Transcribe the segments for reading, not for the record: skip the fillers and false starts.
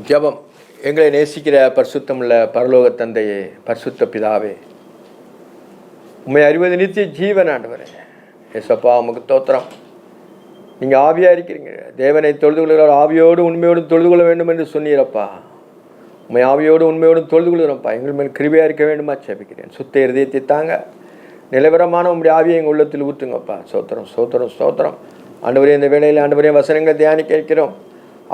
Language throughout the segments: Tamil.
ஜெபம். எங்களை நேசிக்கிற பரிசுத்தமுள்ள பரலோக தந்தையே, பரிசுத்த பிதாவே, உண்மை அறிவது நித்திய ஜீவன் ஆண்டவரே. ஏசப்பா, உமக்கு தோத்திரம். நீங்கள் ஆவியாக இருக்கிறீங்க. தேவனை தொழுது கொள்கிற ஆவியோடு உண்மையோடும் தொழுது கொள்ள வேண்டும் என்று சொன்னீரப்பா. உண்மை ஆவியோடு உண்மையோடும் தொழுது கொள்கிறோம்ப்பா. எங்கள் மேல் கிருபையாக இருக்க வேண்டுமா ஜெபிக்கிறேன். சுத்த இருதயத்தை தாங்க, நிலவரமான உங்களுடைய ஆவியை எங்கள் உள்ளத்தில் ஊற்றுங்கப்பா. சோத்திரம் சோத்திரம் சோத்திரம். ஆண்டவரே, இந்த வேளையில் ஆண்டவரே வசனங்களை தியானிக்க வைக்கிறோம்.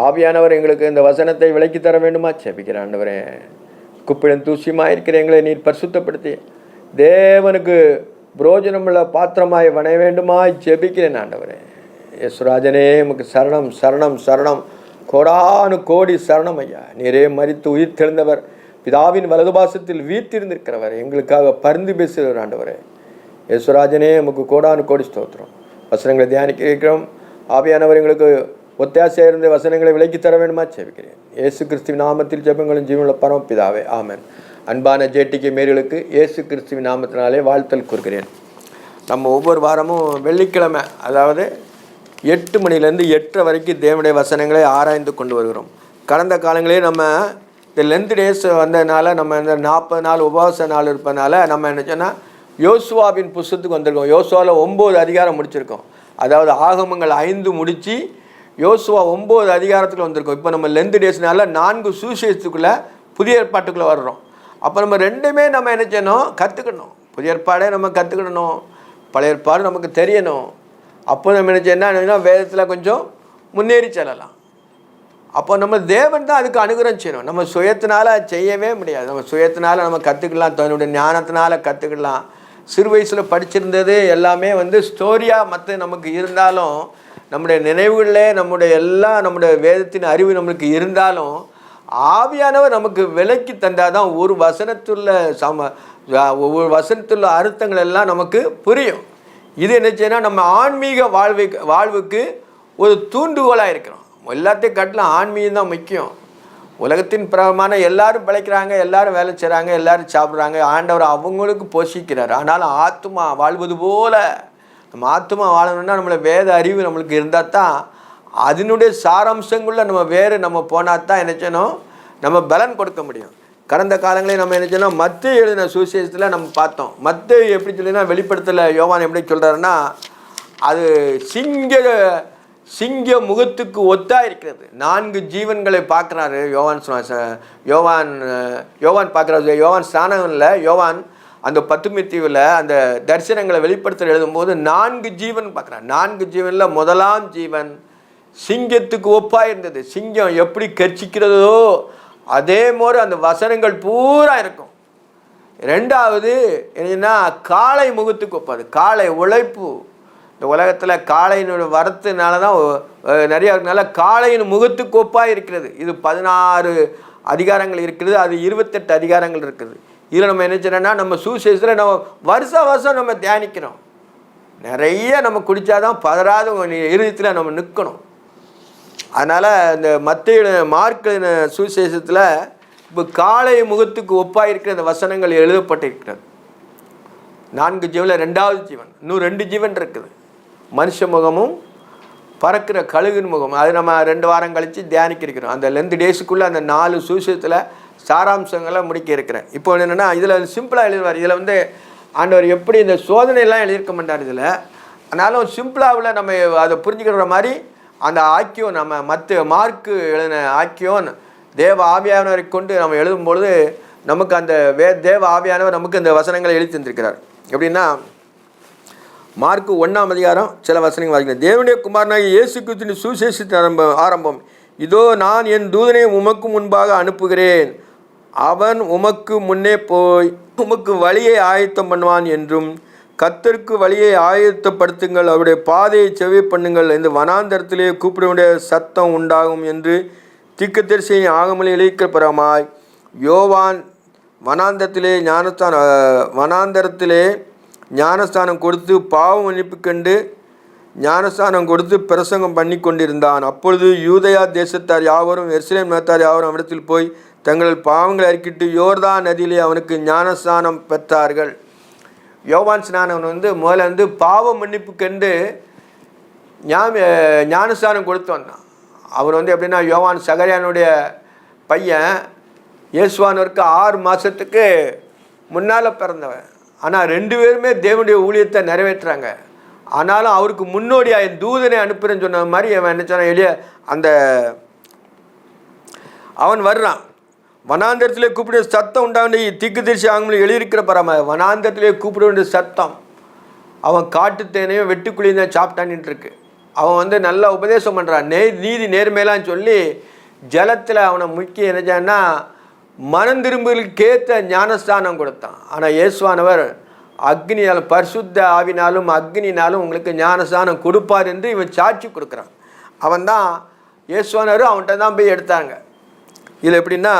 ஆவியானவர் எங்களுக்கு இந்த வசனத்தை விலக்கி தர வேண்டுமா ஜெபிக்கிறேன். ஆண்டவரே, குப்பிடம் தூசியமாக இருக்கிற எங்களை நீர் பரிசுத்தப்படுத்தி தேவனுக்கு புரோஜனமுள்ள பாத்திரமாய் வணைய வேண்டுமா ஜெபிக்கிறேன். ஆண்டவரே யேசுராஜனே, உமக்கு சரணம் சரணம் சரணம், கோடானு கோடி சரணம் ஐயா. நீரே மரித்து உயிர் தெழுந்தவர், பிதாவின் வலதுபாசத்தில் வீற்றிருந்திருக்கிறவர், எங்களுக்காக பரிந்து பேசுகிறவர். ஆண்டவரே யேசுராஜனே, உமக்கு கோடானு கோடி ஸ்தோத்திரம். வசனங்களை தியானிக்க இருக்கிறோம். ஆவியானவர் எங்களுக்கு ஒத்தாசையாக இருந்த வசனங்களை விலக்கி தர வேண்டுமா ஜெபிக்கிறேன். இயேசு கிறிஸ்துவின் நாமத்தில் ஜெபங்களும் ஜீவனுள்ள பரமபிதாவே, ஆமென். அன்பான ஜேடிகே மேரிகளுக்கு இயேசு கிறிஸ்துவின் நாமத்தினாலே வாழ்த்தல் கூறுகிறேன். நம்ம ஒவ்வொரு வாரமும் வெள்ளிக்கிழமை, அதாவது 8 மணிலேருந்து 8:30 வரைக்கும் தேவனுடைய வசனங்களை ஆராய்ந்து கொண்டு வருகிறோம். கடந்த காலங்களே நம்ம இந்த லென்த் டேஸ் வந்ததுனால, நம்ம இந்த 40 நாள் உபவாச நாள் இருப்பதுனால நம்ம என்ன சொன்னால் யோசுவாவின் புஸ்தத்துக்கு வந்திருக்கோம். யோசுவாவில் 9 அதிகாரம் முடிச்சிருக்கோம். அதாவது ஆகமங்கள் 5 முடித்து யோசுவா 9 அதிகாரத்துக்குள்ள வந்திருக்கோம். இப்போ நம்ம லென்த் டேஸ்னால 4 சுவிசேஷத்துக்குள்ளே புதிய ஏற்பாட்டுக்குள்ளே வர்றோம். அப்போ நம்ம ரெண்டுமே நம்ம என்ன செய்யணும், கற்றுக்கணும். புதிய ஏற்பாடே நம்ம கற்றுக்கணும், பழைய ஏற்பாடு நமக்கு தெரியணும். அப்போ நம்ம என்ன செய்யணும், வேதத்தில் கொஞ்சம் முன்னேறி செல்லலாம். அப்போ நம்ம தேவன் தான் அதுக்கு அனுகிரகம் செய்யணும். நம்ம சுயத்தினால செய்யவே முடியாது. நம்ம சுயத்தினால நம்ம கற்றுக்கலாம், தன்னுடைய ஞானத்தினால கற்றுக்கலாம். சிறு வயசில் படிச்சிருந்தது எல்லாமே ஸ்டோரியாக மற்ற நமக்கு இருந்தாலும், நம்முடைய நினைவுகளில் நம்முடைய வேதத்தின் அறிவு நம்மளுக்கு இருந்தாலும், ஆவியானவர் நமக்கு விலைக்கு தந்தால் தான் ஒவ்வொரு வசனத்துள்ள அர்த்தங்கள் எல்லாம் நமக்கு புரியும். இது என்ன செய்யணும், நம்ம ஆன்மீக வாழ்வுக்கு ஒரு தூண்டுகோலாக இருக்கிறோம். எல்லாத்தையும் காட்டிலும் ஆன்மீகம் தான் முக்கியம். உலகத்தின் பிரகமான எல்லாரும் பிழைக்கிறாங்க, எல்லாரும் வேலை செய்கிறாங்க, எல்லாரும் சாப்பிட்றாங்க. ஆண்டவர் அவங்களுக்கு போஷிக்கிறார். ஆனாலும் ஆத்மா வாழ்வது போல நம்ம ஆத்மா வாழணும்னா நம்மளை வேத அறிவு நம்மளுக்கு இருந்தால் தான், அதனுடைய சாராம்சங்களில் நம்ம போனால் தான் என்ன செய்யணும், நம்ம பலன் கொடுக்க முடியும். கடந்த காலங்களில் நம்ம என்ன செய்யணும், மத்தேயு எழுதின சுவிசேஷத்தில் நம்ம பார்த்தோம். மத்தேயு எப்படி சொல்லினா, வெளிப்படுத்தல யோவான் எப்படி சொல்கிறாருன்னா, அது சிங்க முகத்துக்கு ஒத்தா இருக்கிறது. 4 ஜீவன்களை பார்க்குறாரு யோவான் பார்க்குறாரு. யோவான் ஸ்நானகனில் யோவான் அந்த பத்துமித்தீவில் அந்த தரிசனங்களை வெளிப்படுத்த எழுதும்போது 4 ஜீவன் பார்க்குறான். 4 ஜீவனில் முதலாம் ஜீவன் சிங்கத்துக்கு ஒப்பாக இருந்தது. சிங்கம் எப்படி கர்ச்சிக்கிறதோ அதே மாதிரி அந்த வசனங்கள் பூரா இருக்கும். 2வது என்னன்னா, காளை முகத்துக்கு ஒப்பாது. காளை உழைப்பு. இந்த உலகத்தில் காளையினுடைய வரத்துனால தான் நிறையா இருக்கனால காளையின் முகத்துக்கு ஒப்பாக இருக்கிறது. இது 16 அதிகாரங்கள் இருக்கிறது, அது 28 அதிகாரங்கள் இருக்குது. இதில் நம்ம என்ன செய்யணும்னா, நம்ம சுவிசேஷத்தில் நம்ம வருஷம் நம்ம தியானிக்கிறோம். நிறைய நம்ம குடித்தாதான் பதறாத இருதயத்தில் நம்ம நிற்கணும். அதனால் இந்த மார்க் சுவிசேஷத்தில் இப்போ காளை முகத்துக்கு ஒப்பாக இருக்கிற அந்த வசனங்கள் எழுதப்பட்டிருக்கிறது. 4 ஜீவனில் 2வது ஜீவன், இன்னும் 2 ஜீவன் இருக்குது. மனுஷ முகமும் பறக்கிற கழுகின் முகம். அது நம்ம 2 வாரம் கழித்து தியானிக்க இருக்கிறோம். அந்த லென்த் டேஸுக்குள்ளே அந்த 4 சுவிசேஷத்தில் சாராம்சங்களை முடிக்க இருக்கிறேன். இப்போ என்னென்னா, இதில் சிம்பிளாக எழுதுவார். இதில் ஆண்டவர் எப்படி இந்த சோதனையெல்லாம் எழுதியிருக்க மாட்டார் இதில். ஆனாலும் சிம்பிளாவில் நம்ம அதை புரிஞ்சுக்கிற மாதிரி அந்த ஆக்கியோன், நம்ம மார்க்கு எழுதின ஆக்கியோன் தேவ ஆவியானவரை கொண்டு நம்ம எழுதும்பொழுது நமக்கு அந்த தேவ ஆவியானவர் நமக்கு இந்த வசனங்களை எழுதி தந்திருக்கிறார். எப்படின்னா, மார்க்கு 1ஆம் அதிகாரம் சில வசனங்கள் வாசிக்கிறேன். தேவனுடைய குமாரனாகிய இயேசு கிறிஸ்துவின் சுவிசேஷத்தின் ஆரம்பம். இதோ நான் என் தூதனை உமக்கு முன்பாக அனுப்புகிறேன், அவன் உமக்கு முன்னே போய் உமக்கு வழியை ஆயத்தம் பண்ணுவான் என்றும், கர்த்தருக்கு வழியை ஆயத்தப்படுத்துங்கள், அவருடைய பாதையை செவி பண்ணுங்கள், இந்த வனாந்தரத்திலே கூப்பிடுடைய சத்தம் உண்டாகும் என்று தீர்க்கதரிசியின் ஆகமத்தில் எழுதியிருக்கிறபரமாய் யோவான் வனாந்தரத்திலே ஞானஸ்தானம் கொடுத்து பாவ மன்னிப்பு கண்டு ஞானஸ்தானம் கொடுத்து பிரசங்கம் பண்ணி கொண்டிருந்தான். அப்பொழுது யூதயா தேசத்தார் யாவரும் எருசலேம் நகரத்தார் யாவரும் அவனிடத்தில் போய் தங்கள் பாவங்களை அறிக்கிட்டு யோர்தான் நதியிலே அவனுக்கு ஞானஸ்தானம் பெற்றார்கள். யோவான் ஸ்நானவன் முதல்ல பாவ மன்னிப்பு கண்டு ஞானஸ்தானம் கொடுத்து வந்தான். அவர் எப்படின்னா, யோவான் சகரியானுடைய பையன் இயேசுவானவருக்கு 6 மாதத்துக்கு முன்னால் பிறந்தவன். ஆனால் 2 பேருமே தேவனுடைய ஊழியத்தை நிறைவேற்றுறாங்க. ஆனாலும் அவருக்கு முன்னோடியாக தூதனை அனுப்புறேன்னு சொன்ன மாதிரி அவன் என்ன சொன்னான், எளிய அந்த அவன் வர்றான். வனாந்தரத்திலே கூப்பிட சத்தம் உண்டாண்டு தீர்க்கதரிசி ஆகமத்தில் எழுதியிருக்கிற பராம வனாந்தரத்திலே கூப்பிட வேண்டிய சத்தம். அவன் காட்டுத்தேனையும் வெட்டுக்குழியும் தான் சாப்பிட்டான்ட்டு இருக்கு. அவன் நல்லா உபதேசம் பண்ணுறான், நீதி நேர்மையெல்லாம் சொல்லி ஜலத்தில் அவனை முக்கிய என்னச்சான்னா மனம் திரும்புதலுக்கேற்ற ஞானஸ்தானம் கொடுத்தான். ஆனால் இயேசுவானவர் அக்னியாலும் பரிசுத்த ஆவினாலும் அக்னினாலும் உங்களுக்கு ஞானஸ்தானம் கொடுப்பார் என்று இவன் சாட்சி கொடுக்குறான். அவன் தான் இயேசுவானவர் அவன்கிட்ட தான் போய் எடுத்தாங்க. இதில் எப்படின்னா,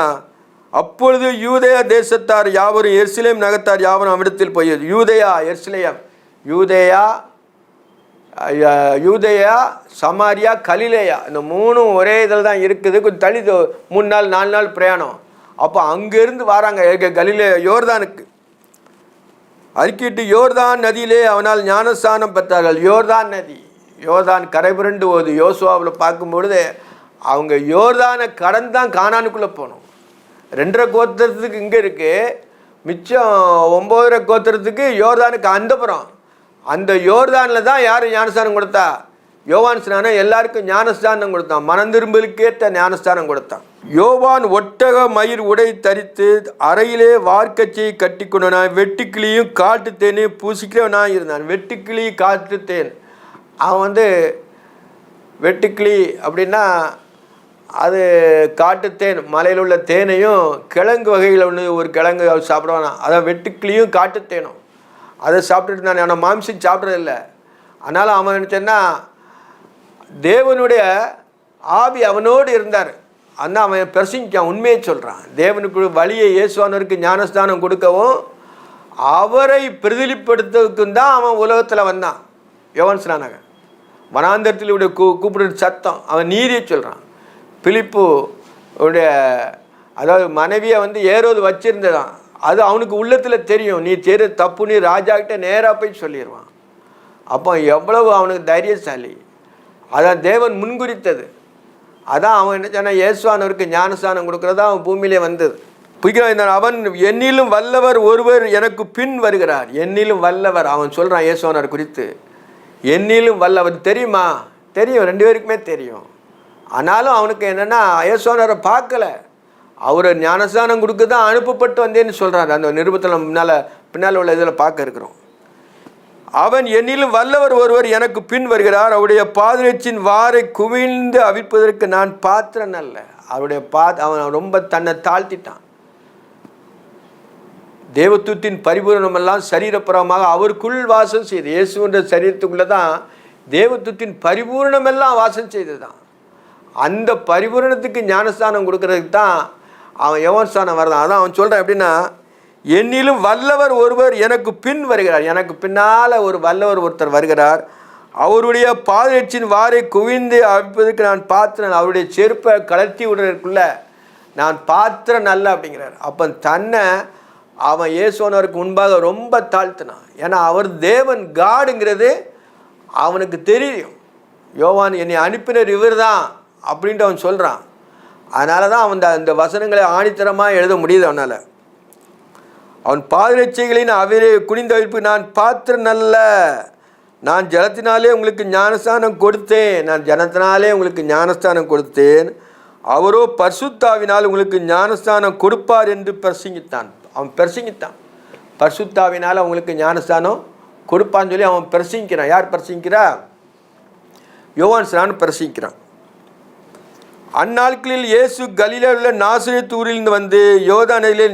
அப்பொழுது யூதேயா தேசத்தார் யாவரும் எருசலேம் நகரத்தார் யாவரும் அவ்விடத்தில் போய் யூதேயா எருசலேம் யூதேயா சமாரியா கலிலேயா இந்த 3 ஒரே இதில் தான் இருக்குது. கொஞ்சம் தள்ளி 3 நாள் 4 நாள் பிரயாணம். அப்போ அங்கேருந்து வராங்க கலிலே யோர்தானுக்கு. அறிக்கிட்டு யோர்தான் நதியிலே அவனால் ஞானஸ்தானம் பெற்றார்கள். யோர்தான் நதி, யோர்தான் கரை புரண்டு போகுது. யோசுவாவில் பார்க்கும்பொழுது அவங்க யோர்தானை கடந்தான் கானானுக்குள்ளே போகணும். 2.5 கோத்திரத்துக்கு இங்கே இருக்குது, மிச்சம் 9.5 கோத்திரத்துக்கு யோர்தானுக்கு அந்தப்புறம். அந்த யோர்தானில் தான் யார் ஞானஸ்தானம் கொடுத்தா? யோவான் ஸ்நானம் எல்லாருக்கும் ஞானஸ்தானம் கொடுத்தான். மனம் திரும்பலுக்கேற்ற ஞானஸ்தானம் கொடுத்தான். யோவான் ஒட்டக மயிர் உடை தரித்து அறையிலே வார்க்கச்சியை கட்டி கொண்டான். வெட்டுக்கிளியும் காட்டுத்தேனையும் பூசிக்கிறவனாக இருந்தான். வெட்டுக்கிளி காட்டுத்தேன், அவன் வெட்டுக்கிளி அப்படின்னா அது காட்டுத்தேன், மலையில் உள்ள தேனையும் கிழங்கு வகையில் ஒன்று ஒரு கிழங்கு சாப்பிடுவானா, அதான் வெட்டுக்கிளியும் காட்டுத்தேனும் அதை சாப்பிட்டுட்டு இருந்தானே. அவனை மாம்சம் சாப்பிட்றதில்லை. அதனால் அவன் நினச்சேன்னா தேவனுடைய ஆவி அவனோடு இருந்தார். ஆனால் அவன் பிரசங்கிக்கான், உண்மையை சொல்கிறான். தேவனுக்கு வழியை இயேசுவானவருக்கு ஞானஸ்தானம் கொடுக்கவும் அவரை பிரதிநிதிப்படுத்துவதுக்கும் தான் அவன் உலகத்தில் வந்தான். யோவான் ஸ்நானகன் வனாந்தரத்தில் இவருடைய கூப்பிடுற சத்தம், அவன் நீதியை சொல்கிறான். பிலிப்பு உடைய அதாவது மனைவியை ஏரோது வச்சிருந்ததான், அது அவனுக்கு உள்ளத்தில் தெரியும். நீ செய்கிற தப்பு நீ ராஜாக்கிட்ட நேராக போய் சொல்லிடுவான். அப்போ எவ்வளவு அவனுக்கு தைரியசாலி, அதான் தேவன் முன்குறித்தது. அதான் அவன் என்ன சொன்னால் இயேசுவானவருக்கு ஞானஸ்தானம் கொடுக்குறதா அவன் பூமியிலே வந்தது. புரிகிறான். அவன் என்னிலும் வல்லவர் ஒருவர் எனக்கு பின் வருகிறார். என்னிலும் வல்லவர் அவன் சொல்கிறான் இயேசுவானவர் குறித்து. என்னிலும் வல்லவர் தெரியுமா? தெரியும், 2 பேருக்குமே தெரியும். ஆனாலும் அவனுக்கு என்னென்னா இயேசுவானவரை பார்க்கல, அவர் ஞானஸ்தானம் கொடுக்க தான் அனுப்பப்பட்டு வந்தேன்னு சொல்கிறார். அந்த நிருபத்தில் பின்னால் உள்ள இதில் பார்க்க இருக்கிறோம். அவன் என்னிலும் வல்லவர் ஒருவர் எனக்கு பின் வருகிறார், அவருடைய பாதரட்சியின் வாரை குவிந்து அவிழ்ப்பதற்கு நான் பாத்திரன் அல்ல. அவருடைய அவன் ரொம்ப தன்னை தாழ்த்திட்டான். தேவத்துவத்தின் பரிபூரணமெல்லாம் சரீரப்புறமாக அவருக்குள் வாசம் செய்து, இயேசுன்ற சரீரத்துக்குள்ளே தான் தேவத்துவத்தின் பரிபூரணமெல்லாம் வாசம் செய்து தான். அந்த பரிபூரணத்துக்கு ஞானஸ்தானம் கொடுக்கறதுக்கு தான் அவன் யோவான்ஸ்தானம் வரதான். அதான் அவன் சொல்கிறான் எப்படின்னா, என்னிலும் வல்லவர் ஒருவர் எனக்கு பின் வருகிறார், எனக்கு பின்னால் ஒரு வல்லவர் ஒருத்தர் வருகிறார், அவருடைய பாதரட்சியின் வாரை குவிந்து அவிழ்ப்பதற்கு நான் பாத்திரன், அவருடைய செருப்பை கலர்த்தி விடுறதுக்குள்ள நான் பாத்திரன் அல்ல அப்படிங்கிறார். அப்போ தன்னை அவன் இயேசுவானவருக்கு முன்பாக ரொம்ப தாழ்த்தினான். ஏன்னா அவர் தேவன், காடுங்கிறது அவனுக்கு தெரியும். யோவான் என்னை அனுப்பினர் இவர் தான் அப்படின்ட்டு அவன் சொல்கிறான். அதனால தான் அவன் அந்த வசனங்களை ஆணித்தரமாக எழுத முடியுது அவனால். அவன் பாதரட்சைகளின் அவரே குனிந்த வைப்பு நான் பாத்திரன் அல்ல, நான் ஜலத்தினாலே உங்களுக்கு ஞானஸ்தானம் கொடுத்தேன், நான் ஜனத்தினாலே உங்களுக்கு ஞானஸ்தானம் கொடுத்தேன், அவரோ பரிசுத்தாவினால் உங்களுக்கு ஞானஸ்தானம் கொடுப்பார் என்று பிரசங்கித்தான். அவன் பிரசங்கித்தான், பரிசுத்தாவினால் அவங்களுக்கு ஞானஸ்தானம் கொடுப்பான்னு சொல்லி அவன் பிரசங்கிக்கிறான். யார் பிரசங்கிக்கிறா? யோவான் ஸ்நானன் பிரசங்கிக்கிறான். அந்நாட்களில் இயேசு கலிலேயில் உள்ள நாசரேத் ஊரிலிருந்து வந்து யோர்தானிலே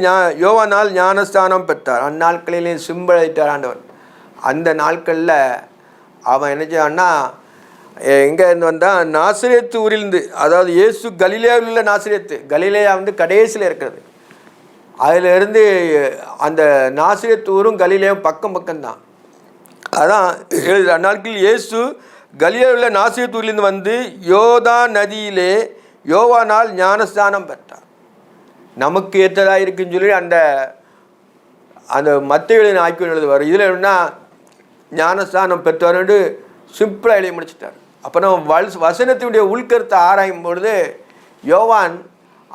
யோவானால் ஞானஸ்தானம் பெற்றார். அந்நாட்களிலே சிம்பளித்தார் ஆண்டவர். அந்த நாட்களில் அவன் என்ன செய்வான்னா, எங்கே இருந்து வந்தால் நாசரேத் ஊரிலிருந்து, அதாவது இயேசு கலிலேயில் உள்ள நாசரேத்து, கலிலேயா கடைசியில் இருக்கிறது, அதிலிருந்து அந்த நாசரேத் ஊரும் கலிலேயும் பக்கம் பக்கம்தான். அதான் எழுதுற. அந்நாட்களில் இயேசு கலிலேயில் உள்ள நாசரேத் ஊரிலிருந்து வந்து யோர்தான் நதியிலே யோவானால் ஞானஸ்தானம் பெற்றார். நமக்கு ஏற்றதாக இருக்குன்னு சொல்லி அந்த அந்த மத்தேயுவின் ஆய்வு எழுதுவார். இதில் என்னன்னா ஞானஸ்தானம் பெற்றவர்னு சிம்பிளாக எழுதி முடிச்சிட்டார். அப்போ நம்ம வசனத்தினுடைய உள்கருத்தை ஆராயும் பொழுது யோவான்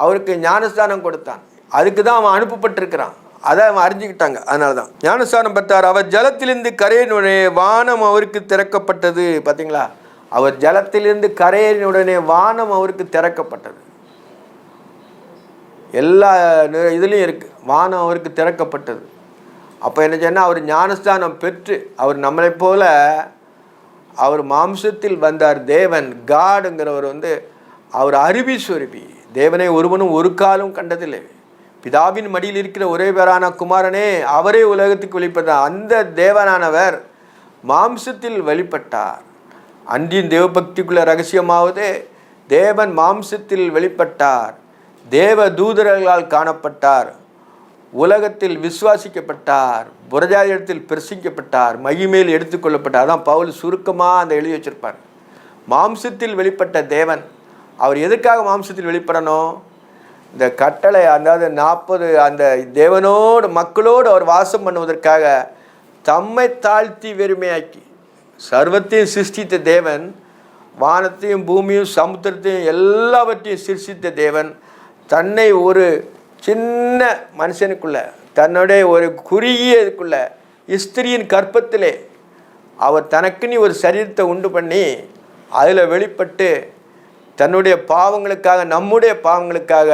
அவருக்கு ஞானஸ்தானம் கொடுத்தான். அதுக்கு தான் அவன் அனுப்பப்பட்டிருக்கிறான். அதை அவன் அறிஞ்சிக்கிட்டாங்க. அதனால தான் ஞானஸ்தானம் பெற்றார். அவர் ஜலத்திலிருந்து கரையினுடனே வானம் அவருக்கு திறக்கப்பட்டது. பார்த்தீங்களா, அவர் ஜலத்திலிருந்து கரையினுடனே வானம் அவருக்கு திறக்கப்பட்டது. எல்லா இதுலேயும் இருக்குது, வானம் அவருக்கு திறக்கப்பட்டது. அப்போ என்ன சொன்னால், அவர் ஞானஸ்தானம் பெற்று அவர் நம்மளை போல அவர் மாம்சத்தில் வந்தார். தேவன் காடுங்கிறவர் அவர் அருவி தேவனை ஒருவனும் ஒரு காலம் கண்டதில்லை. பிதாவின் மடியில் இருக்கிற ஒரே பேரான குமாரனே அவரே உலகத்துக்கு வெளிப்பட்டார். அந்த தேவனானவர் மாம்சத்தில் வெளிப்பட்டார். அன்றின் தேவபக்திக்குள்ள ரகசியமாவது தேவன் மாம்சத்தில் வெளிப்பட்டார். தேவ தூதர்களால் காணப்பட்டார். உலகத்தில் விசுவாசிக்கப்பட்டார். புறஜாதியிடத்தில் பிரசிக்கப்பட்டார். மகிமேல் எடுத்துக்கொள்ளப்பட்டார். அதான் பவுல் சுருக்கமாக அந்த எழுதி வச்சிருப்பார். மாம்சத்தில் வெளிப்பட்ட தேவன் அவர் எதுக்காக மாம்சத்தில் வெளிப்படணும்? இந்த கட்டளை, அதாவது 40 அந்த தேவனோடு மக்களோடு அவர் வாசம் பண்ணுவதற்காக தம்மை தாழ்த்தி வெறுமையாக்கி சர்வத்தையும் சிருஷ்டித்த தேவன், வானத்தையும் பூமியும் சமுத்திரத்தையும் எல்லாவற்றையும் சிருஷ்டித்த தேவன் தன்னை ஒரு சின்ன மனுஷனுக்குள்ள, தன்னுடைய ஒரு குறுகிய இதுக்குள்ள ஸ்திரியின் கற்பத்திலே அவர் தனக்குன்னு ஒரு சரீரத்தை உண்டு பண்ணி அதில் வெளிப்பட்டு தன்னுடைய பாவங்களுக்காக, நம்முடைய பாவங்களுக்காக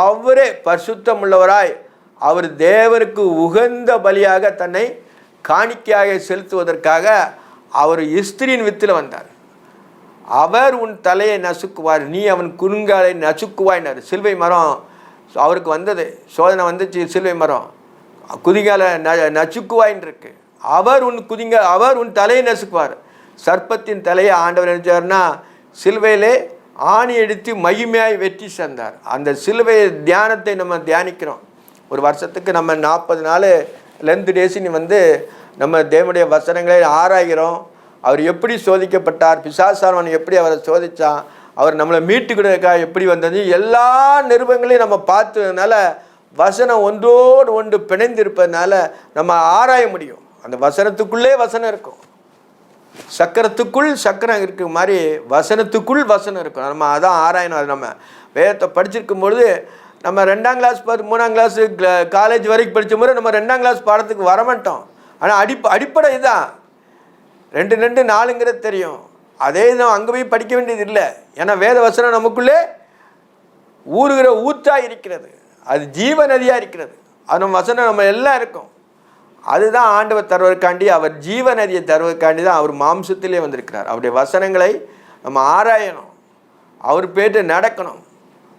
அவரே பரிசுத்தம் உள்ளவராய் அவர் தேவனுக்கு உகந்த பலியாக தன்னை காணிக்கையாக செலுத்துவதற்காக அவர் ஸ்திரியின் வித்தில் வந்தார். அவர் உன் தலையை நசுக்குவார், நீ அவன் குறுங்காலை நசுக்குவாயினார். சிலுவை மரம் அவருக்கு வந்தது, சோதனை வந்துச்சு. சிலுவை மரம் குதிங்கால நசுக்குவாயின்னு இருக்கு. அவர் உன் தலையை நசுக்குவார். சர்ப்பத்தின் தலையை ஆண்டவர் நினைச்சார்னா சிலுவையிலே ஆணி எடுத்து மகிமையாய் வெற்றி சேர்ந்தார். அந்த சிலுவை தியானத்தை நம்ம தியானிக்கிறோம். ஒரு வருஷத்துக்கு நம்ம 40 நாள் லென்த் டேஸின்னு நம்ம தேவனுடைய வசனங்களை ஆராய்கிறோம். அவர் எப்படி சோதிக்கப்பட்டார், பிசாசானவன் எப்படி அவரை சோதித்தான், அவர் நம்மளை மீட்டுக்கிறதுக்காக எப்படி வந்தது, எல்லா நிருபங்களையும் நம்ம பார்த்ததுனால வசனம் ஒன்றோடு ஒன்று பிணைந்திருப்பதுனால நம்ம ஆராய முடியும். அந்த வசனத்துக்குள்ளே வசனம் இருக்கும். சக்கரத்துக்குள் சக்கரம் இருக்க மாதிரி வசனத்துக்குள் வசனம் இருக்கும். நம்ம அதான் ஆராயணும். அது நம்ம வேதத்தை படிச்சிருக்கும் பொழுது நம்ம 2ஆம் கிளாஸ் 3ஆம் கிளாஸ் காலேஜ் வரைக்கும் படித்த முறை நம்ம 2ஆம் கிளாஸ் பாடத்துக்கு வரமாட்டோம். ஆனால் அடிப்படை இதுதான். 2 4ங்கிறது தெரியும். அதே நம்ம அங்கே போய் படிக்க வேண்டியது இல்லை. ஏன்னா வேத வசனம் நமக்குள்ளே ஊறுகிற ஊற்றாக இருக்கிறது. அது ஜீவ நதியாக இருக்கிறது. அது நம்ம வசனம் நம்ம எல்லாம் இருக்கும். அதுதான் ஆண்டவர் தருவதற்காண்டி, அவர் ஜீவ நதியை தருவதற்காண்டி தான் அவர் மாம்சத்திலே வந்திருக்கிறார். அவருடைய வசனங்களை நம்ம ஆராயணும், அவர் பேட்டு நடக்கணும்.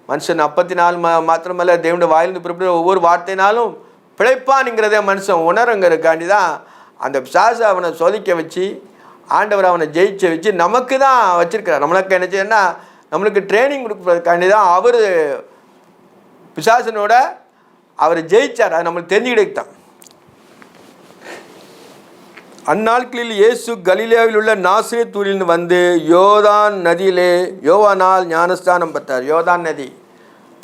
மனுஷன் 40 மாத்திரமல்ல, தேவனுடைய வாயிலிருந்து புறப்படுற ஒவ்வொரு வார்த்தைனாலும் பிழைப்பான்ங்கிறதே மனுஷன் உணருங்கிறதுக்காண்டி தான் அந்த பிசாசை அவனை சோதிக்க வச்சு ஆண்டவர் அவனை ஜெயிச்ச வச்சு நமக்கு தான் வச்சிருக்கிறார். நம்மளுக்கு என்ன செய்யணும்னா, நம்மளுக்கு ட்ரைனிங் கொடுப்பதற்காண்டி தான் அவர் பிசாசனோட அவர் ஜெயிச்சார். அது நம்மளுக்கு தெரிஞ்சுக்கிட்டு தான். அந்நாட்களில் இயேசு கலிலேயாவில் உள்ள நாசரேத்தூரிலிருந்து வந்து யோர்தான் நதியிலே யோவானால் ஞானஸ்தானம் பெற்றார். யோர்தான் நதி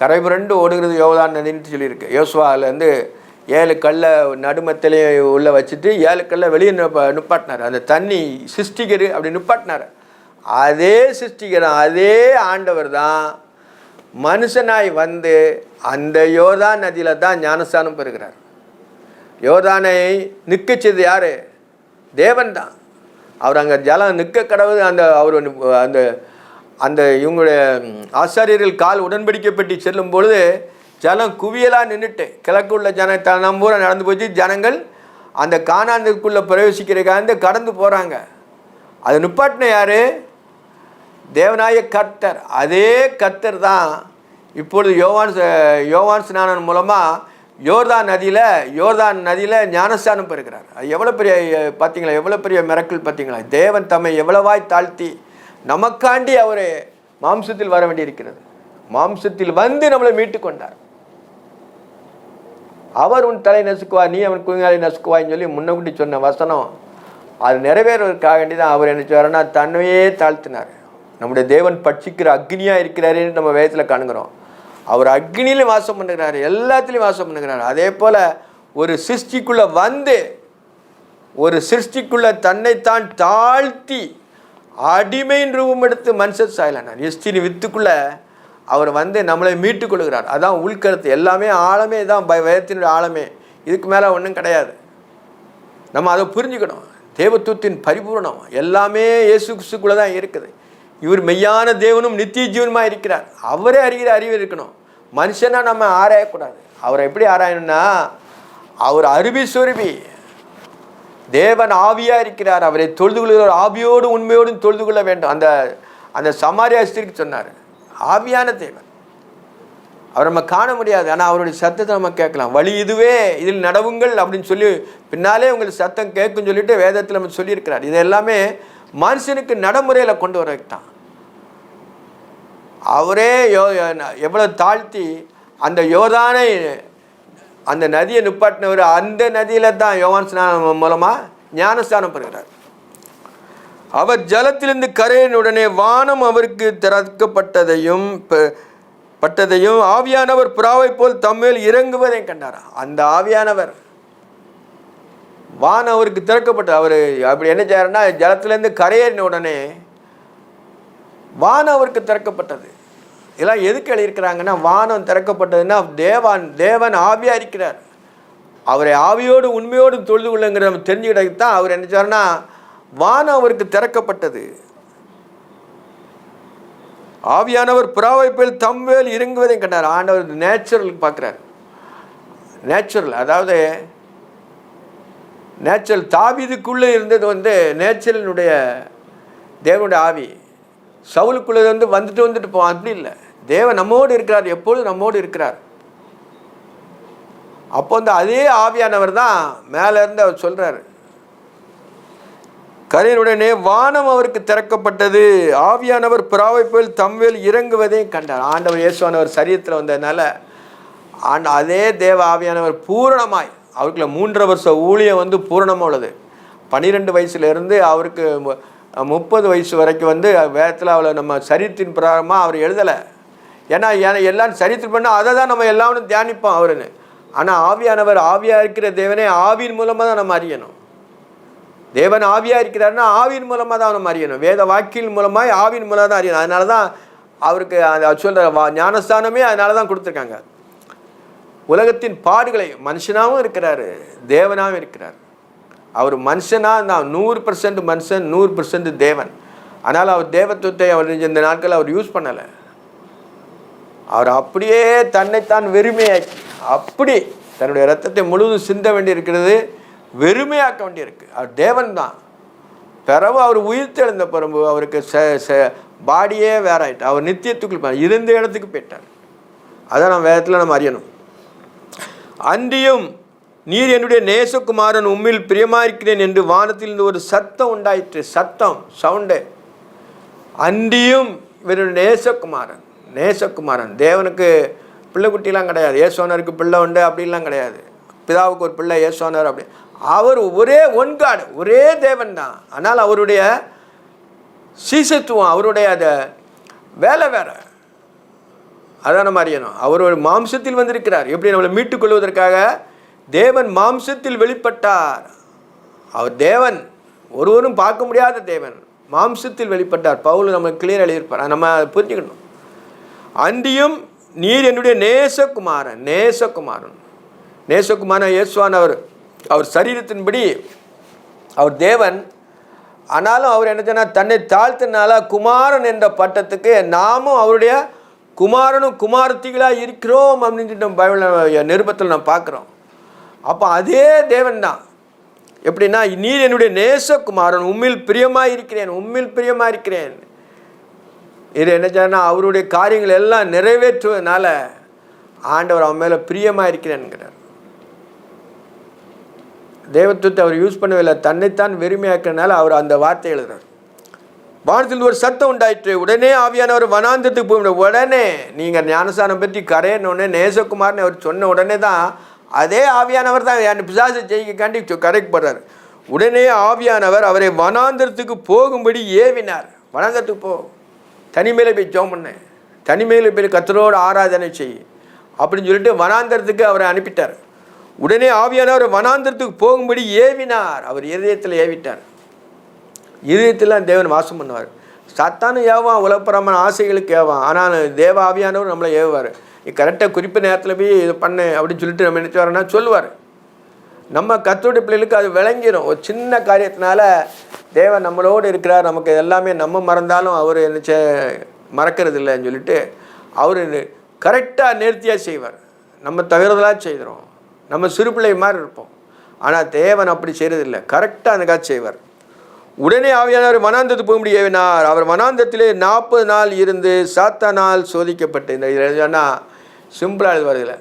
கரை புரண்டு ஓடுகிறது, யோர்தான் நதின்னு சொல்லியிருக்கு. யோசுவாவிலேருந்து 7 கல்லை நடுமத்திலே உள்ளே வச்சுட்டு 7 கல்லை வெளியே நிப்பாட்டினார். அந்த தண்ணி சிருஷ்டிகர் அப்படி நிப்பாட்டினார். அதே சிருஷ்டிகர், அதே ஆண்டவர் தான் மனுஷனாய் வந்து அந்த யோர்தான் நதியில் தான் ஞானஸ்தானம் பெறுகிறார். யோர்தானை நிற்க செய்து யார்? தேவன் தான். அவர் அங்கே ஜலம் நிற்க கடவுள். அவர் அந்த இவங்களுடைய ஆசாரியர்கள் கால் உடன்படிக்கப்பட்டு செல்லும் பொழுது ஜலம் குவியலாக நின்றுட்டு கிழக்கு உள்ள நம்ம ஊரை நடந்து போச்சு. ஜனங்கள் அந்த கானானுக்குள்ளே பிரவேசிக்கிறதுக்காக கடந்து போகிறாங்க. அது நிப்பாட்டின யார்? தேவனாய கர்த்தர். அதே கர்த்தர் தான் இப்பொழுது யோவான் ஸ்நானம் மூலமாக யோர்தான் நதியில் ஞானஸ்தானம் பெறுகிறார். அது எவ்வளோ பெரிய பார்த்தீங்களா, எவ்வளோ பெரிய மிரக்கல் பார்த்தீங்களா. தேவன் தம்மை எவ்வளவாய் தாழ்த்தி நமக்காண்டி அவர் மாம்சத்தில் வர வேண்டியிருக்கிறது. மாம்சத்தில் வந்து நம்மளை மீட்டு கொண்டார். அவர் உன் தலை நசுக்குவார், நீ அவன் குங்காலை நசுக்குவாய்ன்னு சொல்லி முன்னகுட்டி சொன்ன வசனம் அது நிறைவேறுவதற்காக வேண்டி தான் அவர் என்ன செய்வார்னா தன்னையே தாழ்த்தினார். நம்முடைய தேவன் பட்சிக்கிற அக்னியாக இருக்கிறாருன்னு நம்ம வேதத்தில் காணுகிறோம். அவர் அக்னியிலும் வாசம் பண்ணுகிறார், எல்லாத்துலேயும் வாசம் பண்ணுகிறார். அதே போல் ஒரு சிருஷ்டிக்குள்ளே தன்னைத்தான் தாழ்த்தி அடிமையின் ரூபம் எடுத்து மனுஷன் சாயலானார். எஸ்திரி வித்துக்குள்ளே அவர் வந்து நம்மளை மீட்டு கொள்கிறார். அதான் உள்கருத்து. எல்லாமே ஆழமே தான், வேதத்தினுடைய ஆழமே. இதுக்கு மேலே ஒன்றும் கிடையாது. நம்ம அதை புரிஞ்சுக்கணும். தேவத்துவத்தின் பரிபூர்ணம் எல்லாமே இயேசு கிறிஸ்துக்குள்ளே தான் இருக்குது. இவர் மெய்யான தேவனும் நித்திய ஜீவனுமாக இருக்கிறார். அவரே அறிகிற அறிவு இருக்கணும். மனுஷனா நம்ம ஆராயக்கூடாது. அவரை எப்படி ஆராயணும்னா, அவர் அருபிஸ்வரூபி, தேவன் ஆவியாக இருக்கிறார். அவரை தொழுது கொள்கிற ஆவியோடு உண்மையோடும் தொழுது கொள்ள வேண்டும். அந்த சமாரியா ஸ்திரீக்கு சொன்னார், ஆவியான தேவன். அவர் நம்ம காண முடியாது, ஆனால் அவருடைய சத்தத்தை நம்ம கேட்கலாம். வழி இதுவே, இதில் நடவுங்கள் அப்படின்னு சொல்லி பின்னாலே உங்களுக்கு சத்தம் கேட்குன்னு சொல்லிட்டு வேதத்தில் நம்ம சொல்லியிருக்கிறார். இது எல்லாமே மனுஷனுக்கு நடைமுறையில் கொண்டு வரத்தான். அவரே எவ்வளோ தாழ்த்தி அந்த யோர்தானை, அந்த நதியை நிப்பாட்டினவர், அந்த நதியில் தான் யோவான் ஸ்நானம் மூலமாக ஞானஸ்தானம் பெறுகிறார். அவர் ஜலத்திலிருந்து கரையின் உடனே வானம் அவருக்கு திறக்கப்பட்டதையும் ஆவியானவர் புறாவை போல் தம்மேல் இறங்குவதை கண்டார். அந்த ஆவியானவர் வானம் அவருக்கு திறக்கப்பட்டது. அவர் அப்படி என்ன செய்யறாருன்னா, ஜலத்திலேருந்து கரையேறின உடனே வானம் அவருக்கு திறக்கப்பட்டது. இதெல்லாம் எதுக்கு எழுதியிருக்கிறாங்கன்னா, வானம் திறக்கப்பட்டதுன்னா தேவன் ஆவியாக இருக்கிறார். அவரை ஆவியோடு உண்மையோடு தொழுது கொள்ளுங்கிற நம்ம தெரிஞ்சுக்கிட்டதுக்கு தான் அவர் என்ன செய்யறாருன்னா, வானம் அவருக்கு திறக்கப்பட்டது. ஆவியானவர் புறாவை போல் தம்வேல் இறங்குவதை கண்டார். ஆண்டவர் நேச்சுரல் பார்க்குறார். நேச்சுரல், அதாவது நேச்சுரல். தாவீதுக்குள்ளே இருந்தது வந்து நேச்சுரலினுடைய தேவனுடைய ஆவி. சவுலுக்குள்ளே வந்துட்டு போவான். அப்படி இல்லை, தேவன் நம்மோடு இருக்கிறார், எப்பொழுதும் நம்மோடு இருக்கிறார். அப்போ அதே ஆவியானவர் தான் மேலே இருந்து அவர் சொல்கிறார், கரையினுடனே வானம் அவருக்கு திறக்கப்பட்டது, ஆவியானவர் புறாவை போல் தம்வேல் இறங்குவதை கண்டார். ஆண்டவர் இயேசுவானவர் சரீரத்தில் வந்ததுனால அதே தேவ ஆவியானவர் பூரணமாய், அவருக்குள்ள 3.5 வருஷ ஊழியம் பூரணமாக உள்ளது. 12 வயசுலேருந்து அவருக்கு 30 வயசு வரைக்கும் வேதத்தில் அவளை நம்ம சரீரத்தின் பிரகாரமாக அவர் எழுதலை. ஏன்னா எல்லாம் சரீரத்தில் பண்ணால் அதை தான் நம்ம எல்லாரும் தியானிப்போம் அவருன்னு. ஆனால் ஆவியானவர், ஆவியாக இருக்கிற தேவனே ஆவியின் மூலமாக தான் நம்ம அறியணும். தேவன் ஆவியாக இருக்கிறாருன்னா ஆவியின் மூலமாக தான் நம்ம அறியணும். வேத வாக்கியின் மூலமாக ஆவியின் மூலமாக தான் அறியணும். அதனால தான் அவருக்கு சொல்கிற ஞானஸ்தானமே அதனால தான் கொடுத்துருக்காங்க. உலகத்தின் பாடுகளை, மனுஷனாகவும் இருக்கிறாரு, தேவனாகவும் இருக்கிறார். அவர் மனுஷனாக தான் 100% மனுஷன், 100% தேவன். ஆனால் அவர் தேவத்துவத்தை அவர் இந்த நாட்கள் அவர் யூஸ் பண்ணலை. அவர் அப்படியே தன்னைத்தான் வெறுமையாக்கி, அப்படி தன்னுடைய ரத்தத்தை முழுவதும் சிந்த வேண்டி இருக்கிறது, வெறுமையாக்க வேண்டியிருக்கு. அவர் தேவன் தான். பிறகு அவர் உயிர்த்தெழுந்த பிறகு அவருக்கு பாடியே வேற ஆயிட்டு, அவர் நித்தியத்துக்குள் இருந்த இடத்துக்கு போயிட்டார். அதான் நம்ம வேதத்தில் நம்ம அறியணும். அன்றியும் நீர் என்னுடைய நேசகுமாரன், உம்மில் பிரியமாயிருக்கிறேன் என்று வானத்திலிருந்து ஒரு சத்தம் உண்டாயிற்று. சத்தம், சவுண்டு. அன்றியும் இவருடைய நேசகுமாரன். நேசகுமாரன் தேவனுக்கு பிள்ளை குட்டிலாம் கிடையாது. ஏசுவானருக்கு பிள்ளை உண்டு அப்படிலாம் கிடையாது. பிதாவுக்கு ஒரு பிள்ளை ஏசுவானார் அப்படி. அவர் ஒரே ஒன்காடு, ஒரே தேவன் தான். ஆனால் அவருடைய சீசத்துவம், அவருடைய அதை வேலை வேற. அதான் நம்ம அறியணும். அவர் ஒரு மாம்சத்தில் வந்திருக்கிறார். எப்படி நம்மளை மீட்டுக் கொள்வதற்காக தேவன் மாம்சத்தில் வெளிப்பட்டார். அவர் தேவன், ஒருவரும் பார்க்க முடியாத தேவன், மாம்சத்தில் வெளிப்பட்டார். பவுல் நம்மளுக்கு கிளியர் எழுதியிருப்பார். நம்ம புரிஞ்சுக்கணும். அன்றியும் நீர் என்னுடைய நேசகுமாரன். நேசகுமாரன், நேசகுமாரன் இயேசுவானவர். அவர் சரீரத்தின்படி அவர் தேவன். ஆனாலும் அவர் என்ன சொன்னார், தன்னை தாழ்த்தினால குமாரன் என்ற பட்டத்துக்கு நாமும் அவருடைய குமாரனும் குமாரத்திகளாக இருக்கிறோம் அப்படின்னு நம்ம பைபிள் நிருபத்தில் நம்ம பார்க்குறோம். அப்போ அதே தேவன் தான். எப்படின்னா, நீர் என்னுடைய நேசகுமாரன், உம்மில் பிரியமாக இருக்கிறேன், உம்மில் பிரியமாக இருக்கிறேன். இது என்ன சொன்னால், அவருடைய காரியங்கள் எல்லாம் நிறைவேற்றுவதனால ஆண்டவர் அவன் மேலே பிரியமாக இருக்கிறேன்கிறார். தேவத்துவத்தை அவர் யூஸ் பண்ணவில்லை, தன்னைத்தான் வெறுமையாக்கிறதுனால அவர் அந்த வார்த்தை எழுதுறார். வானத்தில் ஒரு சத்தம் உண்டாயிற்று, உடனே ஆவியானவர் வனாந்தரத்துக்கு போய், உடனே நீங்கள் ஞானஸ்தானம் பற்றி கரையணுன்னே நேசகுமார்னு அவர் சொன்ன உடனே தான் அதே ஆவியானவர் தான் என் பிசாசை ஜெயிக்காண்டி கரைக்கு போடுறார். உடனே ஆவியானவர் அவரை வனாந்தரத்துக்கு போகும்படி ஏவினார். வனாந்தரத்துக்கு போ, தனிமையில் போய் ஜெபம் பண்ண, தனிமையில் போய் கர்த்தரோடு ஆராதனை செய் அப்படின்னு சொல்லிட்டு வனாந்தரத்துக்கு அவரை அனுப்பிட்டார். உடனே ஆவியானவர் வனாந்தரத்துக்கு போகும்படி ஏவினார். அவர் இதயத்தில் ஏவிட்டார். இதயத்தில் தேவன் வாசம் பண்ணுவார். சாத்தானும் ஏவான், உலகப்புறமான ஆசைகளுக்கு ஏவான். ஆனால் தேவ ஆவியானவர் நம்மளை ஏவுவார். கரெக்டாக குறிப்பிட்ட நேரத்தில் போய் இது பண்ணு அப்படின்னு சொல்லிட்டு நம்ம நினச்சி வரோன்னா சொல்லுவார். நம்ம கர்த்தருடைய பிள்ளைகளுக்கு அது விளங்கிடும். ஒரு சின்ன காரியத்தினால தேவன் நம்மளோடு இருக்கிறார், நமக்கு எல்லாமே நம்ம மறந்தாலும் அவர் நினச்ச மறக்கிறது இல்லைன்னு சொல்லிட்டு அவர் கரெக்டாக நேர்த்தியாக செய்வார். நம்ம தவறுதலாக செய்கிறோம், நம்ம சிறு பிள்ளை மாதிரி இருப்போம். ஆனால் தேவன் அப்படி செய்கிறதில்லை, கரெக்டாக அந்த காட்சி செய்வார். உடனே ஆவியானவர் வனாந்தத்துக்கு போக முடியினார். அவர் வனாந்தத்திலே 40 நாள் இருந்து சாத்தானால் சோதிக்கப்பட்டு, இந்த இதுனா சிம்பிளாக இது வருதில்லை,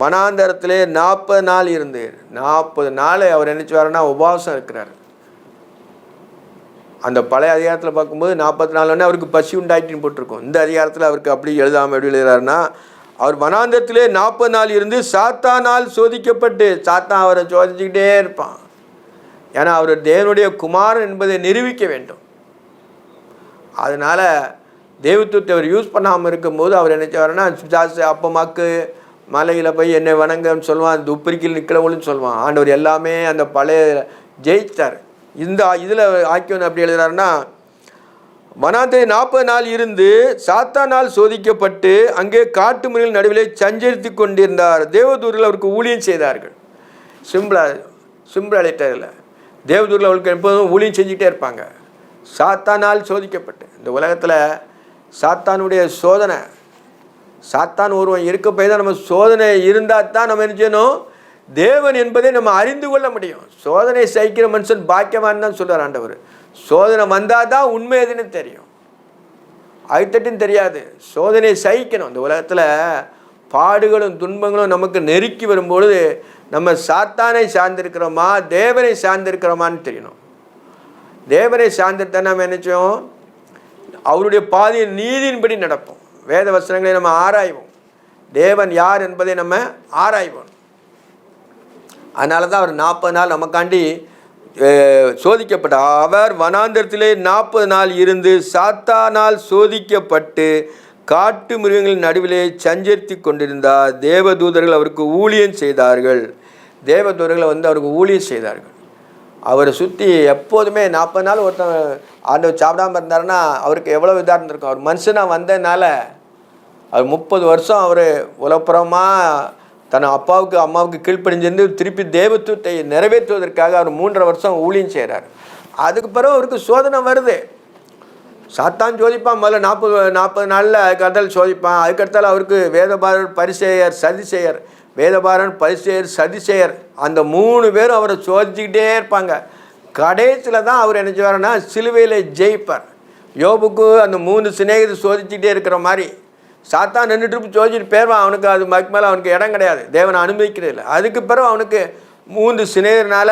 வனாந்தரத்திலே 40 நாள் இருந்து 40 நாள் அவர் நினைச்சுவாருன்னா உபவாசம் இருக்கிறார். அந்த பழைய அதிகாரத்தில் பார்க்கும்போது 44 அவருக்கு பசி உண்டாயிட்டுன்னு போட்டிருக்கோம். இந்த அதிகாரத்தில் அவருக்கு அப்படி எழுதாமல் எப்படி எழுதுறாருன்னா, அவர் வனாந்தரத்திலே 40 நாள் இருந்து சாத்தானால் சோதிக்கப்பட்டு, சாத்தான் அவரை சோதிச்சுக்கிட்டே இருப்பான். ஏன்னா அவர் தேவனுடைய குமாரன் என்பதை நிரூபிக்க வேண்டும். அதனால் தேவத்துவத்தை அவர் யூஸ் பண்ணாமல் இருக்கும்போது அவர் நினைச்சவர்னா ஜாஸ்தி அப்பமாக்கு மலையில் போய் என்னை வணங்கன்னு சொல்லுவான், துப்பரிக்கில் நிற்கிறவங்களும் சொல்லுவான். ஆண்டவர் எல்லாமே அந்த பழைய ஜெயித்தார். இந்த இதில் ஆக்கியவன் அப்படி எழுதுறாருன்னா, வனாந்தரத்திலே 40 நாள் இருந்து சாத்தானால் சோதிக்கப்பட்டு அங்கே காட்டு முறையில் நடுவிலே சஞ்சரித்து கொண்டிருந்தார். தேவதூர்கள் அவருக்கு ஊழியம் செய்தார்கள். சிம்பிள் அழைத்ததில்லை, தேவதூர்கள் அவருக்கு எப்போதும் ஊழியம் செஞ்சுக்கிட்டே இருப்பாங்க. சாத்தானால் சோதிக்கப்பட்டு, இந்த உலகத்தில் சாத்தானுடைய சோதனை, சாத்தான் ஒருவன் இருக்க போய் தான் நம்ம சோதனை இருந்தால் தான் நம்ம என்ன செய்யணும், தேவன் என்பதை நம்ம அறிந்து கொள்ள முடியும். சோதனை சகிக்கிற மனுஷன் பாக்கியவான் தான் சொல்கிறார் ஆண்டவர். சோதனை வந்தால் தான் உண்மை எதுன்னு தெரியும், அழுத்தட்டின்னு தெரியாது. சோதனை சகிக்கணும். இந்த உலகத்தில் பாடுகளும் துன்பங்களும் நமக்கு நெருக்கி வரும்பொழுது நம்ம சாத்தானை சார்ந்திருக்கிறோமா தேவனை சார்ந்திருக்கிறோமான்னு தெரியணும். தேவனை சார்ந்திருத்தா நம்ம நினைச்சோம் அவருடைய பாதையின் நீதியின்படி நடப்போம். வேத வசனங்களை நம்ம ஆராய்வோம், தேவன் யார் என்பதை நம்ம ஆராய்வோம். அதனால தான் அவர் 40 நாள் நமக்காண்டி சோதிக்கப்பட்டார். அவர் வனாந்தரத்திலே 40 நாள் இருந்து சாத்தானால் சோதிக்கப்பட்டு காட்டு மிருகங்களின் நடுவிலே சஞ்சரித்து கொண்டிருந்தார். தேவதூதர்கள் அவருக்கு ஊழியம் செய்தார்கள். தேவதூதர்களை அவருக்கு ஊழியம் செய்தார்கள். அவரை சுற்றி எப்போதுமே 40 நாள் ஒருத்தன் ஆண்டவர் சாப்பிடாமல் இருந்தாருன்னா அவருக்கு எவ்வளோ இதாக இருந்திருக்கும். அவர் மனுஷனாக வந்ததுனால அவர் 30 வருஷம் அவர் உலகப்புறமாக தன் அப்பாவுக்கு அம்மாவுக்கு கீழ்ப்படிஞ்சிருந்து திருப்பி தேவத்துவத்தை நிறைவேற்றுவதற்காக அவர் 3.5 வருஷம் ஊழியம் செய்கிறார். அதுக்கு பிறகு அவருக்கு சோதனை வருது. சாத்தான் சோதிப்பான். முதல்ல 40 நாளில் அதுக்கடுத்தால் சோதிப்பான். அதுக்கடுத்தால் அவருக்கு வேதபாரர் பரிசேயர் சதிசேயர், வேதபாரன் பரிசேயர் சதிசேயர், அந்த 3 பேரும் அவரை சோதிச்சுக்கிட்டே இருப்பாங்க. கடைசியில் தான் அவர் என்ன செய்வார்னா சிலுவையில் ஜெயிப்பார். யோபுக்கு அந்த 3 சிநேகிதர் சோதிச்சுக்கிட்டே இருக்கிற மாதிரி சாத்தான் நின்றுட்டு சோதிச்சுட்டு பேர்வான். அவனுக்கு அது மக்கு மேலே அவனுக்கு இடம் கிடையாது, தேவனை அனுமதிக்கிறது இல்லை. அதுக்கு பிறகு அவனுக்கு 3 சிநேகிதனால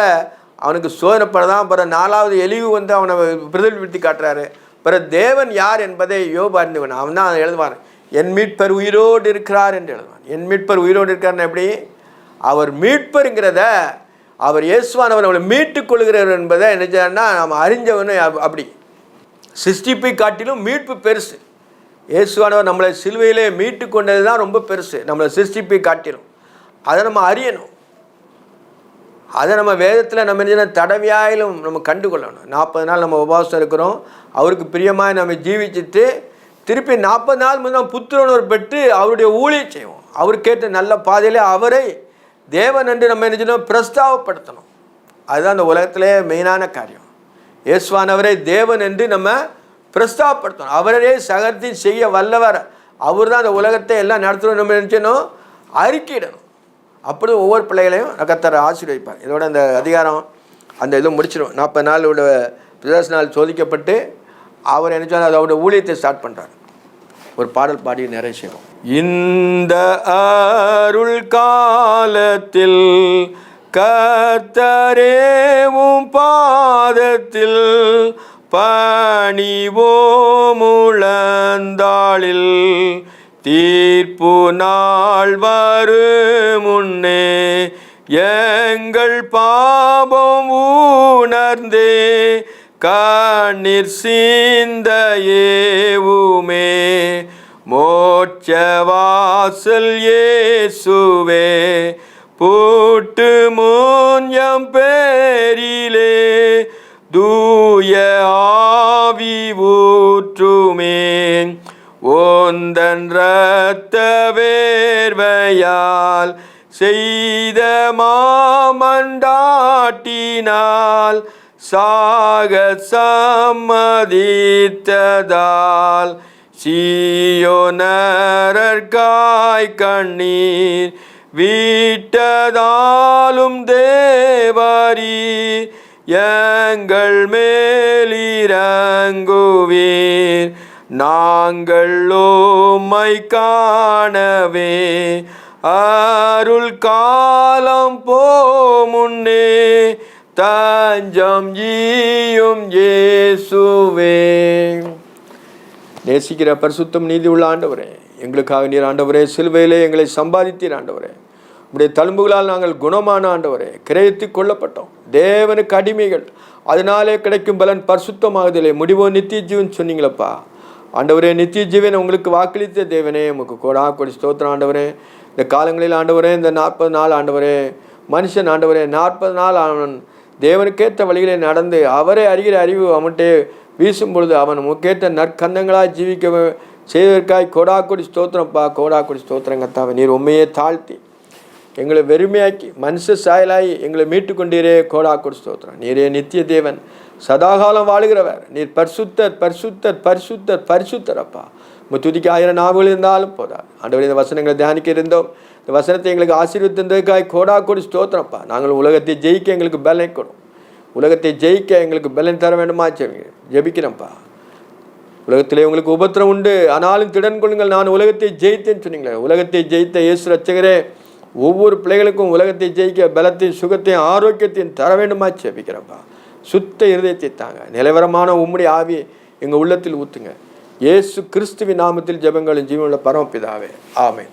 அவனுக்கு சோதனைப்படதான். பிறகு 4வது எலிவு அவனை பிரதிபலித்து காட்டுறாரு. பிறகு தேவன் யார் என்பதை யோபு அறிந்தவன். அவன் தான் அதை எழுதுவான், என் மீட்பர் உயிரோடு இருக்கிறார் என்று எழுதுவான். என் மீட்பர் உயிரோடு இருக்காருன்னு எப்படி, அவர் மீட்பருங்கிறத அவர் இயேசுவானவர் அவளை மீட்டு கொள்கிறார் என்பதை நினைச்சாருன்னா நம்ம அறிஞ்சவனு. அப்படி சிருஷ்டிப்பை காட்டிலும் மீட்பு பெருசு. இயேசுவானவர் நம்மளை சிலுவையிலே மீட்டு கொண்டது தான் ரொம்ப பெருசு, நம்மளை சிருஷ்டிப்பை காட்டிலும். அதை நம்ம அறியணும். அதை நம்ம வேதத்தில் நம்ம என்ன தடவையாயிலும் நம்ம கண்டுகொள்ளணும். 40 நாள் நம்ம உபவாசம் இருக்கிறோம், அவருக்கு பிரியமாக நம்ம ஜீவிச்சுட்டு திருப்பி 40 நாள் நம்ம புத்துணர்வு பெற்று அவருடைய ஊழியம் செய்வோம். அவர் கேட்ட நல்ல பாதையிலே அவரை தேவன் என்று நம்ம என்ன செய்யணும், பிரஸ்தாவப்படுத்தணும். அதுதான் அந்த உலகத்திலே மெயினான காரியம். இயேசுவானவரை தேவன் என்று நம்ம பிரஸ்தாவப்படுத்தணும். அவரே சகத்தி செய்ய வல்லவர், அவர் தான் அந்த உலகத்தை எல்லாம் நடத்தணும் நம்ம நினச்சணும், அறிக்கையிடணும். அப்படி ஒவ்வொரு பிள்ளைகளையும் கர்த்தர் ஆசீர்வதிப்பார். இதோட அந்த அதிகாரம் அந்த இதை முடிச்சிடும். 40 நாளோட பிதாஸ் நாள் சோதிக்கப்பட்டு அவர் என்ன சொன்னால் அவருடைய ஊழியத்தை ஸ்டார்ட் பண்ணுறார். ஒரு பாடல் பாடி நிறைய செய்வோம். இந்த அருள் காலத்தில் கர்த்தரேவும் பாதத்தில் பணிவோமுழந்தாளில் தீர்ப்பு நாள் வரும் முன்னே எங்கள் பாபம் உணர்ந்தே கண்ணீர் சிந்த ஏவுமே மோட்ச வாசல் இயேசுவே பூட்டு முன்யம் பேரிலே தூய ஆவி ஊற்றுமே. ஓந்தன் இரத்த வேர்வையால் செய்த மாமண்டாட்டினால் சாக சம்மதித்ததால் சீயோனரற்காய் கண்ணீர் வீட்டதாலும் தேவரீர் எங்கள் மேலிறங்குவீர். நாங்கள் உம்மை காணவே அருள் காலம் போமுன்னே தஞ்சம் ஈயும் இயேசுவே. நேசிக்கிற பரிசுத்தம் நீதி உள்ள ஆண்டவரே, எங்களுக்காக நீர் ஆண்டவரே சிலுவையிலே எங்களை சம்பாதித்தீர் ஆண்டவரே. உடைய தழும்புகளால் நாங்கள் குணமான ஆண்டவரே, கிரயத்து கொள்ளப்பட்டோம். தேவனுக்கு அடிமைகள், அதனாலே கிடைக்கும் பலன் பரிசுத்தமாகுதில்லை, முடிவோ நித்திய ஜீவன் சொன்னீங்களப்பா ஆண்டவரே. நித்திய ஜீவன் உங்களுக்கு வாக்களித்த தேவனே, உமக்கு கோடா கோடி ஸ்தோத்திரம் ஆண்டவரே. இந்த காலங்களில் ஆண்டவரே, இந்த 40 நாள் ஆண்டவரே, மனுஷன் ஆண்டவரே 40 நாள் அவன் தேவனுக்கேற்ற வழிகளை நடந்து அவரை அறிகிற அறிவு அவன்கிட்ட வீசும் பொழுது அவன் முக்கேற்ற நற்கந்தங்களாக ஜீவிக்க செய்வதற்காய் கோடா கோடி ஸ்தோத்திரம்ப்பா. கோடா கோடி ஸ்தோத்திரம் கர்த்தாவே. நீர் உண்மையை தாழ்த்தி எங்களை வெறுமையாக்கி மனுஷ சாயலாகி எங்களை மீட்டு கொண்டீரே. கோடா கோடி ஸ்தோத்திரம். நீரே நித்திய தேவன், சதாகாலம் வாழுகிறவர். நீர் பரிசுத்தர் பரிசுத்தர் பரிசுத்தர் பரிசுத்தர் அப்பா. துதிக்கு 1000 நாவுகள் இருந்தாலும் போதாது ஆண்டவரே. இந்த வசனங்களை தியானிக்க இருந்தோம். இந்த வசனத்தை எங்களுக்கு ஆசீர்வதித்ததற்காக கோடா கோடி ஸ்தோத்திரம்ப்பா. நாங்கள் உலகத்தை ஜெயிக்க எங்களுக்கு பலன் கொடும். உலகத்தை ஜெயிக்க எங்களுக்கு பலன் தர வேண்டுமா ஜெபிக்கிறோம்ப்பா. உலகத்திலே உங்களுக்கு உபத்திரம் உண்டு, ஆனாலும் திடன் கொள்ளுங்கள், நான் உலகத்தை ஜெயித்தேன்னு சொன்னீங்களே. உலகத்தை ஜெயித்த இயேசு ரட்சகரே, ஒவ்வொரு பிள்ளைகளுக்கும் உலகத்தை ஜெயிக்க பலத்தையும் சுகத்தையும் ஆரோக்கியத்தையும் தர வேண்டுமா ஜெபிக்கிறோம்ப்பா. சுத்த இருதயத்தை தாங்க, நிலவரமான உம்முடைய ஆவியை எங்கள் உள்ளத்தில் ஊற்றுங்க. இயேசு கிறிஸ்துவின் நாமத்தில் ஜெபங்களும் ஜீவனுள்ள பரமபிதாவே, ஆமென்.